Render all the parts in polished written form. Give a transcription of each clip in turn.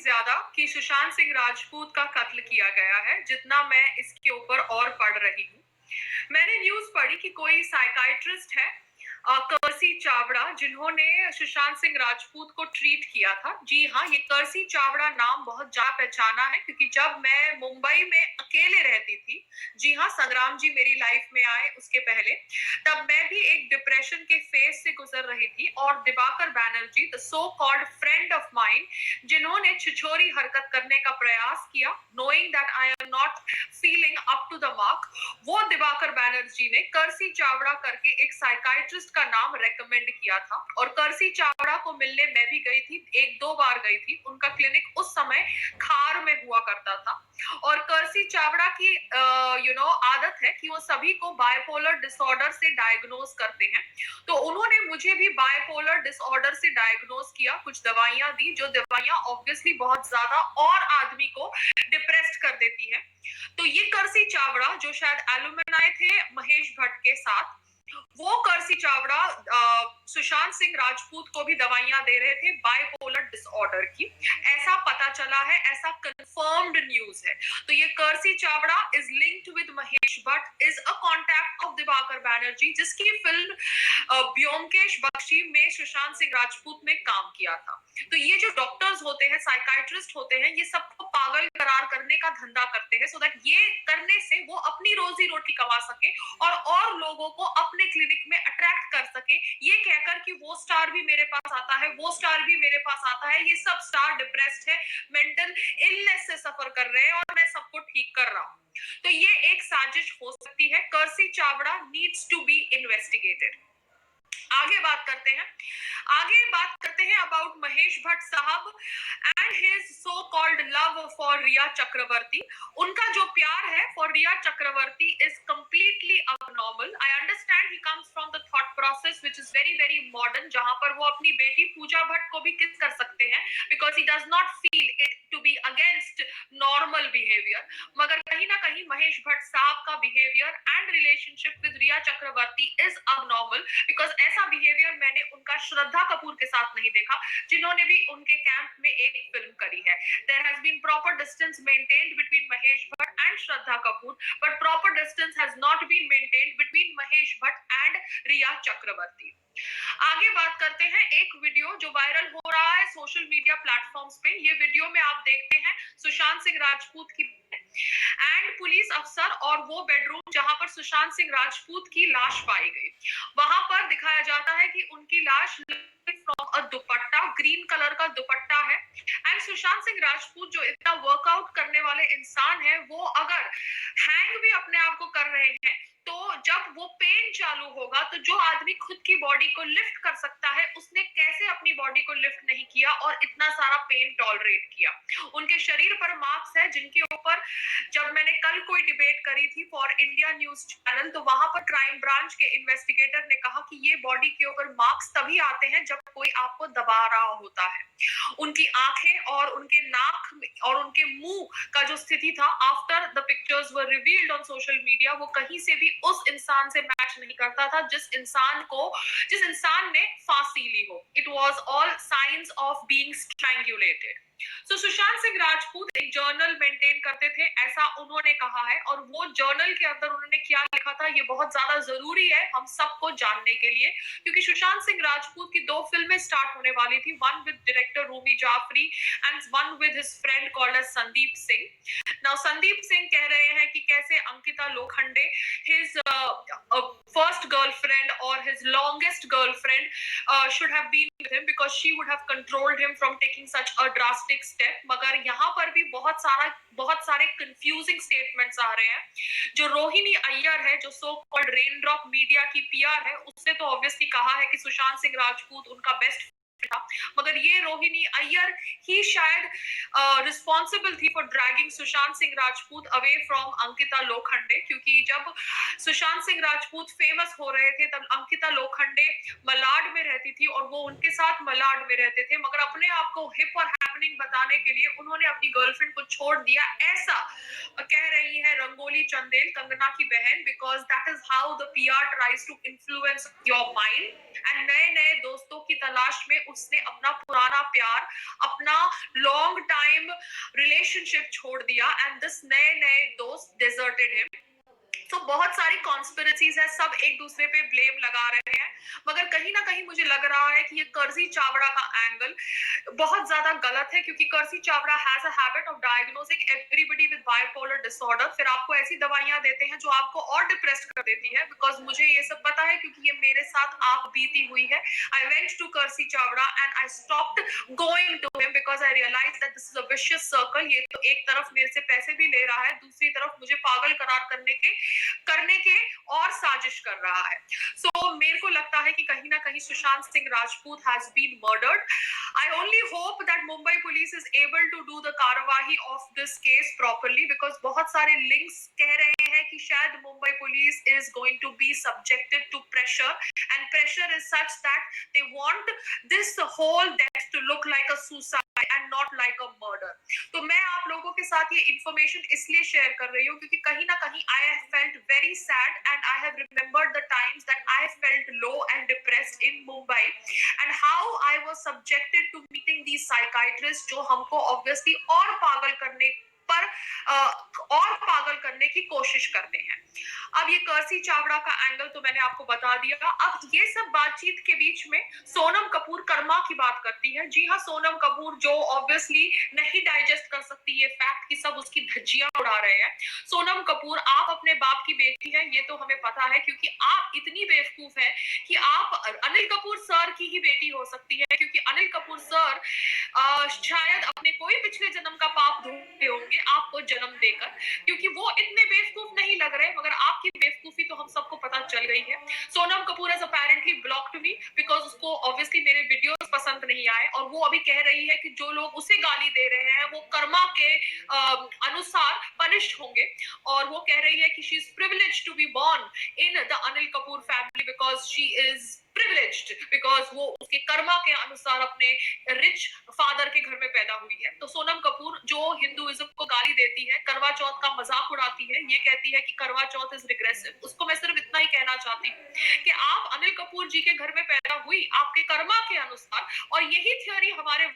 ज्यादा कि सुशांत सिंह राजपूत का कत्ल किया गया है जितना मैं इसके ऊपर और पढ़ रही हूँ। मैंने न्यूज पढ़ी कि कोई साइकाइट्रिस्ट है कर्सी चावड़ा, जिन्होंने सुशांत सिंह राजपूत को ट्रीट किया था। जी हाँ, ये कर्सी चावड़ा नाम बहुत जा पहचाना है क्योंकि जब मैं मुंबई में अकेले रहती थी, जी हाँ, संग्राम जी मेरी लाइफ में आए उसके पहले, तब मैं भी एक डिप्रेशन के फेज से गुजर रही थी और Diwakar Banerjee, the so called friend of mine, जिन्होंने छिछोरी हरकत करने का प्रयास किया, knowing that I am not feeling up to the mark, वो दिवाकर बैनर्जी ने कर्सी चावड़ा करके एक साइकाइट्रिस्ट का नाम रेकमेंड किया था। और कर्सी चावड़ा को मिलने मैं भी गई थी, एक दो बार गई थी। उनका क्लिनिक उस समय खार में हुआ करता था। और कर्सी चावड़ा की आदत है कि वो सभी को बायपोलर डिसऑर्डर से डायग्नोज करते हैं। तो उन्होंने मुझे भी बायपोलर डिसऑर्डर से डायग्नोज किया, कुछ दवाइयां दी, जो दवाइयां ऑब्वियसली बहुत ज्यादा और आदमी को डिप्रेस्ड कर देती है। तो ये कर्सी चावड़ा, जो शायद एलुमनाई थे महेश भट्ट के साथ, वो कर्सी चावड़ा सुशांत सिंह राजपूत को भी दवाइयां दे रहे थे बाइपोलर डिसऑर्डर की। ऐसा पता चला है, ऐसा कंफर्म्ड न्यूज है। तो ये Kersi Chavda is linked with Mahesh Bhatt, is a contact of Dibakar Banerjee, जिसकी फिल्म ब्योमकेश बख्शी में सुशांत सिंह राजपूत ने काम किया था। तो ये जो डॉक्टर्स होते हैं, साइकाइट्रिस्ट होते हैं, ये सबको पागल करार करने का धंधा करते हैं, सो दैट ये करने से वो अपनी रोजी रोटी कमा सके और लोगों को अपने क्लिनिक में अट्रैक्ट कर सके, ये कहकर कि वो स्टार भी मेरे पास आता है, वो स्टार भी मेरे पास आता है, ये सब स्टार डिप्रेस्ड है, मेंटल इलनेस से सफर कर रहे हैं और मैं सबको ठीक कर रहा हूं। तो ये एक साजिश हो सकती है। Kersi Chavda needs to be investigated. आगे बात करते हैं अबाउट महेश भट्ट साहब and his so called love for Rhea Chakraborty. उनका जो प्यार है for Rhea Chakraborty is completely abnormal. I understand he comes from the thought process which is very very modern, जहां पर वो अपनी बेटी पूजा भट्ट को भी किस कर सकते हैं because he does not feel it to be against normal behaviour. मगर कहीं ना कहीं महेश भट्ट साहब का behaviour and relationship with Rhea Chakraborty is abnormal because ऐसा बिहेवियर मैंने उनका श्रद्धा कपूर के साथ नहीं देखा, जिन्होंने भी उनके कैंप में एक फिल्म करी है। There has been proper distance maintained between Mahesh Bhatt and Shraddha Kapoor, but proper distance has not been maintained between Mahesh Bhatt and Riya Chakravarti. आगे बात करते हैं एक वीडियो जो वायरल हो रहा है सोशल मीडिया प्लेटफॉर्म्स पे। ये वीडियो में आप देखते हैं सुशांत सिंह राजपूत की एंड पुलिस अफसर और वो बेडरूम जहां पर सुशांत सिंह राजपूत की लाश पाई गई। वहां पर दिखाया जाता है कि उनकी लाश from a dupatta, green colour का दुपट्टा है। एंड सुशांत सिंह राजपूत जो इतना वर्कआउट करने वाले इंसान है, वो अगर हैंग भी अपने आप को कर रहे हैं, तो जब वो पेन चालू होगा तो जो आदमी खुद की बॉडी को लिफ्ट कर सकता है, उसने कैसे अपनी बॉडी को लिफ्ट नहीं किया और इतना सारा पेन टॉलरेट किया। उनके शरीर पर मार्क्स है जिनके ऊपर, जब मैंने कल कोई डिबेट करी थी फॉर इंडिया न्यूज चैनल, तो वहां पर क्राइम ब्रांच के इन्वेस्टिगेटर ने कहा कि ये बॉडी के ऊपर मार्क्स तभी आते हैं जब कोई आपको दबा रहा होता है। उनकी आंखें और उनके नाक और उनके मुंह का जो स्थिति था after the pictures were revealed on social media, वो कहीं से भी उस इंसान से मैच नहीं करता था जिस इंसान ने फांसी ली हो। It was all signs of being strangulated. So Sushant Singh Rajput एक जर्नल मेंटेन करते थे, ऐसा उन्होंने कहा है। और वो जर्नल के अंदर उन्होंने क्या लिखा था, ये बहुत ज्यादा जरूरी है हम सबको जानने के लिए, क्योंकि सुशांत सिंह राजपूत की 2 फिल्में स्टार्ट होने वाली थी, one with director Rumi Jafri and one with his friend called as Sandeep Singh. Now Sandeep Singh कह रहे हैं कि कैसे Ankita Lokhande, his first girlfriend और his longest girlfriend should have been with him because she would have controlled him from taking such a drastic step. मगर यहाँ पर भी बहुत सारे कंफ्यूजिंग स्टेटमेंट्स आ रहे हैं। जो रोहिणी अय्यर है, जो so called rain drop media की पीआर है, उसने तो ऑब्वियसली कहा है कि सुशांत सिंह राजपूत उनका बेस्ट था, मगर ये रोहिणी अय्यर ही शायद रिस्पॉन्सिबल थी for dragging Sushant Singh Rajput away from Ankita Lokhande, क्योंकि जब सुशांत सिंह राजपूत फेमस हो रहे थे तब अंकिता लोखंडे मलाड में रहती थी और वो उनके साथ मलाड में रहते थे, मगर अपने आप को हिप और हैपनिंग बताने के लिए उन्होंने अपनी गर्लफ्रेंड को छोड़ दिया, ऐसा कह रही है रंगोली चंदेल, कंगना की बहन, because that is how the PR tries to influence your mind. And नए नए दोस्तों की तलाश में उसने अपना पुराना प्यार, अपना लॉन्ग टाइम रिलेशनशिप छोड़ दिया एंड दिस नए नए दोस्त डिजर्टेड हिम। तो बहुत सारी कॉन्स्पिरेसीज है, सब एक दूसरे पे ब्लेम लगा रहे हैं, मगर कहीं ना कहीं मुझे लग रहा है कि ये कर्जी चावड़ा का एंगल बहुत ज्यादा गलत है, क्योंकि Kersi Chavda has a habit of diagnosing everybody with bipolar disorder. फिर आपको ऐसी दवाइयां देते हैं जो आपको और डिप्रेस्ड कर देती है। बिकॉज मुझे ये सब पता है, क्योंकि ये मेरे साथ आप बीती हुई है। I went to Kersi Chavda and I stopped going to him because I realise that this is a vicious circle. ये तो एक तरफ मेरे से पैसे भी ले रहा है, दूसरी तरफ मुझे पागल करार करने के और साजिश कर रहा है। सो मेरे को लगता है कि कहीं ना कहीं Sushant Singh Rajput has been murdered. I only hope that Mumbai police is able to do the कार्यवाही of this case properly, because बहुत सारे लिंक्स कह रहे हैं कि शायद Mumbai police is going to be subjected to pressure and pressure is such that they want this whole death to look like a suicide and not like a murder. तो मैं आप लोगों के साथ ये इंफॉर्मेशन इसलिए शेयर कर रही हूँ क्योंकि कहीं ना कहीं I have felt very sad and I have remembered the times that I felt low and depressed in Mumbai and how I was subjected to meeting these psychiatrists जो हमको obviously और पागल करने की कोशिश करते हैं। अब ये कर्सी चावड़ा का एंगल तो मैंने आपको बता दिया। अब ये सब बातचीत के बीच में सोनम कपूर कर्मा की बात करती है। जी हाँ, सोनम कपूर जो ऑब्वियसली नहीं डाइजेस्ट कर सकती ये फैक्ट कि सब उसकी धज्जियां उड़ा रहे हैं। सोनम कपूर, आप अपने बाप की बेटी हैं, ये तो हमें पता है, क्योंकि आप इतनी बेवकूफ हैं कि आप अनिल कपूर सर की ही बेटी हो सकती है, क्योंकि अनिल कपूर सर शायद अपने कोई पिछले जन्म का पाप धोते होंगे आपको जन्म देकर, क्योंकि वो इतने बेवकूफ नहीं लग रहे, मगर आपकी बेवकूफी तो हम सबको पता चल गई है। Sonam Kapoor has apparently blocked me because उसको ऑब्वियसली मेरे वीडियोस पसंद नहीं आए, और वो अभी कह रही है कि जो लोग उसे गाली दे रहे हैं वो कर्मा के अनुसार पनिश्ड होंगे, और वो कह रही है कि she is privileged to be born in the Anil Kapoor family because she is privileged because वो उसके कर्मा के अनुसार अपने रिच फादर के घर में पैदा हुई है। तो सोनम कपूर जो हिंदुइज्म को गाली देती है, करवा चौथ का मजाक उड़ाती है, ये कहती है कि करवा चौथ इज रिग्रेसिव, उसको मैं सिर्फ इतना ही कहना चाहती हूँ कि आप अनिल कपूर जी के घर में पैदा हुई आपके कर्मा के अनुसार, और यही थ्योरी हमारे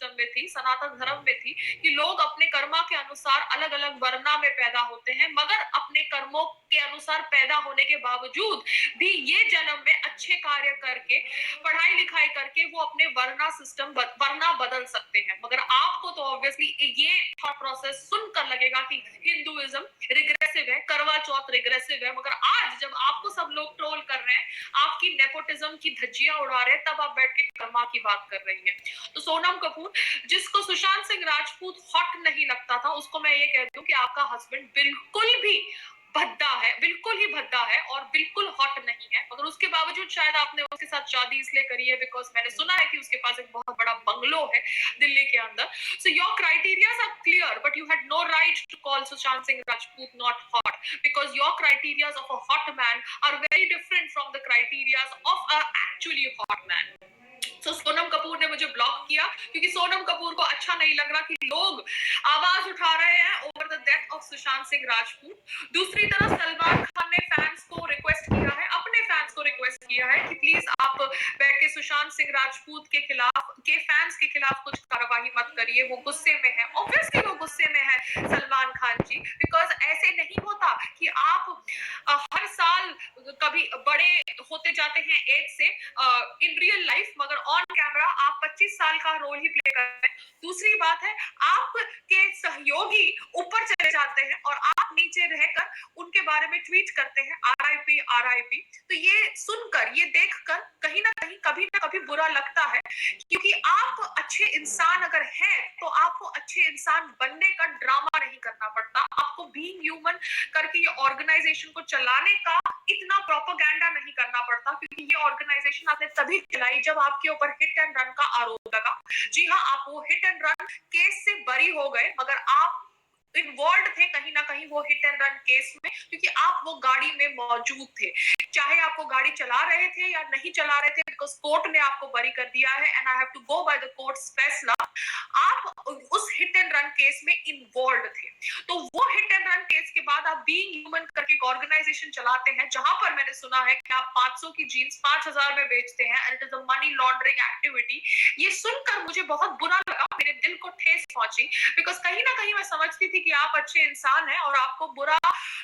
में थी, सनातन धर्म में थी, कि लोग अपने कर्मा के अनुसार अलग अलग वर्णा में पैदा होते हैं, मगर अपने कर्मों के अनुसार पैदा होने के बावजूद भी ये जन्म में अच्छे कार्य करके, पढ़ाई लिखाई करके वो अपने वर्णा बदल सकते हैं। मगर आपको तो ऑब्वियसली ये थॉट प्रोसेस सुनकर लगेगा कि हिंदुइज्म रिग्रेसिव है, करवा चौथ रिग्रेसिव है, मगर आज जब आपको सब लोग ट्रोल कर रहे हैं, आपकी नेपोटिज्म की धज्जियां उड़ा रहे हैं, तब आप बैठ के कर्मा की बात कर रही हैं। तो सोनम कपूर, जिसको सुशांत सिंह राजपूत हॉट नहीं लगता था, उसको मैं ये कहती हूँ कि आपका हस्बैंड बिल्कुल भी भद्दा है, बिल्कुल ही भद्दा है और बिल्कुल हॉट नहीं है, मगर उसके बावजूद शायद आपने उसके साथ शादी इसलिए करी है बिकॉज मैंने सुना है कि उसके पास एक बहुत बड़ा बंगलो है दिल्ली के अंदर। So your criterias are clear but you had no right to call Sushant Singh Rajput not hot because your criterias of a hot man are very different from the criterias of a actually hot man. तो सोनम कपूर ने मुझे block किया क्योंकि सोनम कपूर को अच्छा नहीं लग रहा कि लोग आवाज उठा रहे हैं over the death of Sushant Singh Rajput. दूसरी तरफ सलमान खान ने फैंस को रिक्वेस्ट किया है, अपने फैंस को रिक्वेस्ट किया है कि प्लीज आप बैठ के सुशांत सिंह राजपूत के खिलाफ, के फैंस के खिलाफ कुछ कार्रवाई मत करिए, वो गुस्से में है, ऑब्वियसली वो गुस्से में है सलमान खान जी, बिकॉज ऐसे नहीं होता कि आप हर साल कभी बड़े होते जाते हैं एज से इन रियल लाइफ, मगर ऑन कैमरा आप 25 साल का रोल ही प्ले कर रहे हैं। दूसरी बात है, आपके सहयोगी ऊपर चले जाते हैं और आप नीचे रहकर उनके बारे में ट्वीट करते हैं RIP RIP। तो ये सुनकर, ये देखकर कहीं ना कभी बुरा लगता है, क्योंकि आप अच्छे इंसान अगर हैं तो आपको अच्छे इंसान बनने का ड्रामा नहीं करना पड़ता, आपको बीइंग ह्यूमन करके ये ऑर्गेनाइजेशन को चलाने का इतना प्रोपेगेंडा नहीं करना पड़ता, क्योंकि ये ऑर्गेनाइजेशन आपने तभी चलाई जब आपके ऊपर हिट एंड रन का आरोप लगा। जी हाँ, आप वो हिट एंड रन केस से बरी हो गए, मगर आप इन्वॉल्व थे कहीं ना कहीं वो हिट एंड रन केस में, क्योंकि आप वो गाड़ी में मौजूद थे, चाहे आपको गाड़ी चला रहे थे या नहीं चला रहे थे, बिकॉज कोर्ट ने आपको बरी कर दिया है and I have to go by the court's फैसला आप उस हिट एंड रन केस में इन्वॉल्व थे। तो वो हिट एंड रन केस के बाद आप बीइंग ह्यूमन करके एक ऑर्गेनाइजेशन चलाते हैं जहां पर मैंने सुना है कि आप 500 की जीन्स 5000 में बेचते हैं and it is a money laundering activity. ये सुनकर मुझे बहुत बुरा लगा, मेरे दिल को ठेस पहुंची, बिकॉज कहीं ना कहीं मैं समझती थी कि आप अच्छे इंसान हैं और आपको बुरा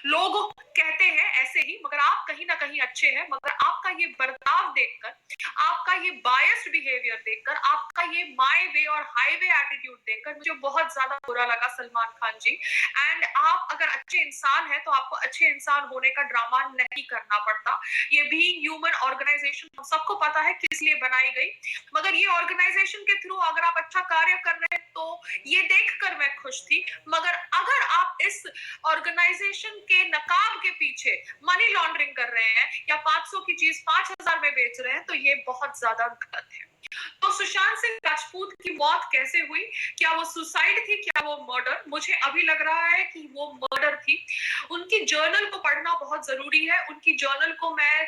लोग कहते हैं ऐसे ही, मगर आप कहीं ना कहीं अच्छे हैं। मगर आपका ये बर्ताव देखकर, आपका ये बायस्ड बिहेवियर देखकर, आपका ये माय वे और हाईवे एटीट्यूड देखकर मुझे बहुत ज्यादा बुरा लगा सलमान खान जी। एंड आप अगर अच्छे इंसान हैं तो आपको अच्छे इंसान होने का ड्रामा नहीं करना पड़ता। ये बीइंग ह्यूमन ऑर्गेनाइजेशन हम सबको पता है किस लिए बनाई गई, मगर ये ऑर्गेनाइजेशन के थ्रू अगर आप अच्छा कार्य कर रहे हैं तो ये देखकर मैं खुश थी। मगर अगर आप इस ऑर्गेनाइजेशन के नकाब के पीछे मनी लॉन्ड्रिंग कर रहे हैं या 500 की चीज 5000 में बेच रहे हैं तो ये बहुत ज्यादा गलत है। तो सुशांत सिंह राजपूत की मौत कैसे हुई? क्या वो सुसाइड थी, क्या वो मर्डर? मुझे अभी लग रहा है कि वो मर्डर थी। उनकी जर्नल को पढ़ना बहुत जरूरी है। उनकी जर्नल को मैं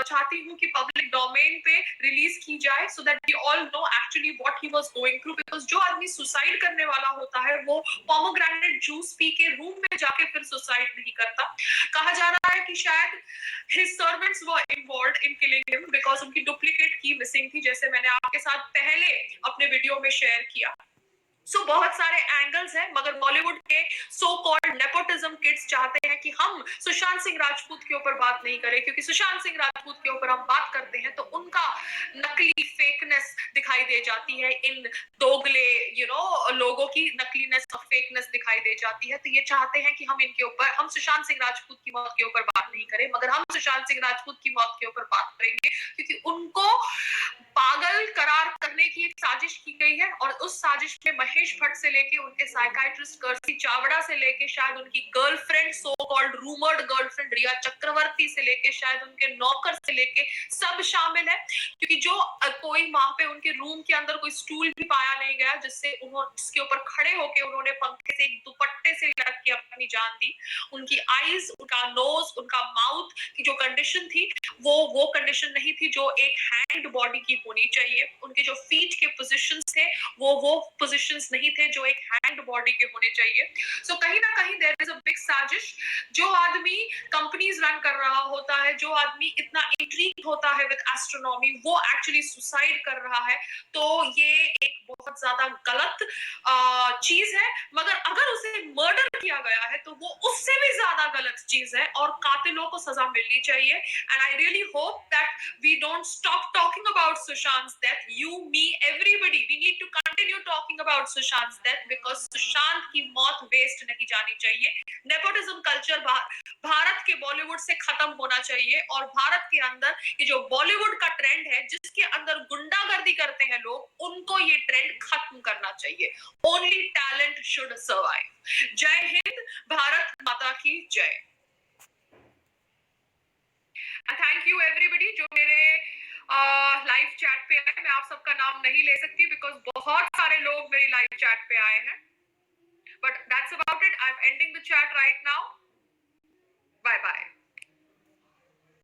चाहती हूँ कि पब्लिक डोमेन पे रिलीज की जाए so that we all know actually what he was going through. Because जो आदमी सुसाइड करने वाला होता है वो पोमोग्रेनेट जूस पी के रूम में जाके फिर सुसाइड नहीं करता। कहा जा रहा है कि शायद his servants were involved in killing him because उनकी डुप्लीकेट की मिसिंग थी, जैसे मैंने आपके साथ पहले अपने वीडियो में शेयर किया। सो बहुत सारे एंगल्स हैं, मगर बॉलीवुड के सो कॉल्ड नेपोटिज्म किड्स चाहते हैं कि हम सुशांत सिंह राजपूत के ऊपर बात नहीं करें, क्योंकि सुशांत सिंह राजपूत के ऊपर हम बात करते हैं तो उनका नकली फेकनेस दिखाई दे जाती है, इन दोगले लोगों की नकलीनेस और फेकनेस दिखाई दे जाती है। तो ये चाहते हैं कि हम इनके ऊपर, हम सुशांत सिंह राजपूत की मौत के ऊपर बात नहीं करें, मगर हम सुशांत सिंह राजपूत की मौत के ऊपर बात करेंगे क्योंकि उनको पागल करार करने की एक साजिश की गई है। और उस साजिश में महेश भट्ट से लेके उनके साइकाइट्रिस्ट कर्सी चावड़ा से लेके शायद उनकी girlfriend, so called rumoured girlfriend Rhea Chakraborty से लेके शायद उनके नौकर से लेके सब शामिल है। क्योंकि जो कोई वहां पे उनके रूम के अंदर कोई स्टूल भी पाया नहीं गया जिसके ऊपर खड़े होके उन्होंने पंखे से एक दुपट्टे से लटक के अपनी जान दी। उनकी आईज, उनका नोज, उनका माउथ की जो कंडीशन थी वो कंडीशन नहीं थी जो एक हैंग्ड बॉडी की होनी चाहिए। उनके जो फीट के पोजीशंस थे वो पोजीशंस नहीं थे जो एक हैंग्ड बॉडी के होने चाहिए। सो कहीं ना कहीं देयर इज अ बिग साजिश। जो आदमी कंपनीज रन कर रहा होता है, जो आदमी इतना इंट्रीग्ड होता है विद एस्ट्रोनॉमी, वो एक्चुअली सुसाइड कर रहा है। तो ये एक बहुत ज्यादा गलत चीज है। मगर अगर उसे मर्डर किया गया है तो वो उससे भी ज्यादा गलत चीज है और कातिलों को सजा मिलनी चाहिए। And I really hope that we don't stop talking about Sushant's death. You, me, everybody, we need to continue talking about सुशांत's death because Sushant की मौत वेस्ट नहीं जानी चाहिए। नेपोटिज्म कल्चर भारत के बॉलीवुड से खत्म होना चाहिए और भारत के अंदर ये जो बॉलीवुड का ट्रेंड है जिसके अंदर गुंडागर्दी करते हैं लोग, उनको ये ट्रेंड खत्म करना चाहिए। Only talent should survive. जय हिंद, भारत माता की जय। थैंक यू एवरीबडी जो मेरे लाइव चैट पे आए। मैं आप सबका नाम नहीं ले सकती बिकॉज बहुत सारे लोग मेरी लाइव चैट पे आए हैं, but that's about it. I am ending the chat right now. Bye bye.